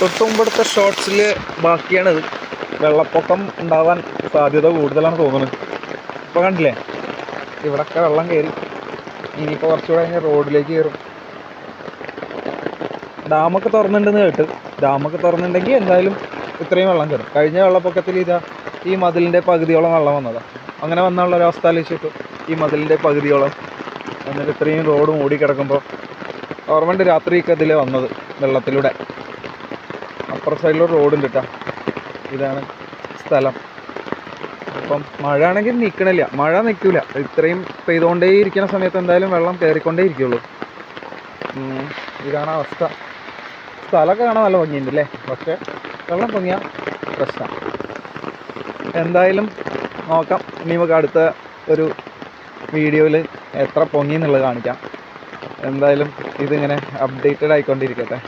തൊട്ടുമുമ്പടുത്ത ഷോർട്സിൽ ബാക്കിയാണിത്. വെള്ളപ്പൊക്കം ഉണ്ടാവാൻ സാധ്യത കൂടുതലാണ് തോന്നുന്നത്. ഇപ്പോൾ കണ്ടില്ലേ, ഇവിടൊക്കെ വെള്ളം കയറി. ഇനിയിപ്പോൾ കുറച്ചുകൂടെ കഴിഞ്ഞാൽ റോഡിലേക്ക് കയറും. ഡാമൊക്കെ തുറന്നിട്ടുണ്ടെന്ന് കേട്ട്. ഡാമൊക്കെ തുറന്നിട്ടുണ്ടെങ്കിൽ എന്തായാലും ഇത്രയും വെള്ളം കയറും. കഴിഞ്ഞ വെള്ളപ്പൊക്കത്തിൽ ഇതാ ഈ മതിലിൻ്റെ പകുതിയോളം വെള്ളം വന്നതാണ്. അങ്ങനെ വന്നുള്ള ഒരവസ്ഥ ആലോചിച്ചിട്ടു. ഈ മതിലിൻ്റെ പകുതിയോളം എന്നിട്ട് ഇത്രയും റോഡ് മൂടിക്കിടക്കുമ്പോൾ ഗവൺമെൻറ് രാത്രിയൊക്കെ ഇതിലേ വന്നത് വെള്ളത്തിലൂടെ. അപ്പുറ സൈഡിലൊരു റോഡുണ്ട് കേട്ടോ. ഇതാണ് സ്ഥലം. അപ്പം മഴ ആണെങ്കിൽ നിൽക്കണില്ല, മഴ നിൽക്കില്ല. ഇത്രയും പെയ്തുകൊണ്ടേ ഇരിക്കുന്ന സമയത്ത് എന്തായാലും വെള്ളം കയറിക്കൊണ്ടേ ഇരിക്കുള്ളൂ. ഇതാണ് അവസ്ഥ. സ്ഥലമൊക്കെ കാണാൻ നല്ല ഭംഗിയുണ്ട് അല്ലേ, പക്ഷേ വെള്ളം പൊങ്ങിയ പ്രശ്നം. എന്തായാലും നോക്കാം, ഇനി നമുക്ക് അടുത്ത ഒരു വീഡിയോയിൽ എത്ര പൊങ്ങി എന്നുള്ളത് കാണിക്കാം. എന്തായാലും ഇതിങ്ങനെ അപ്ഡേറ്റഡ് ആയിക്കൊണ്ടിരിക്കട്ടെ.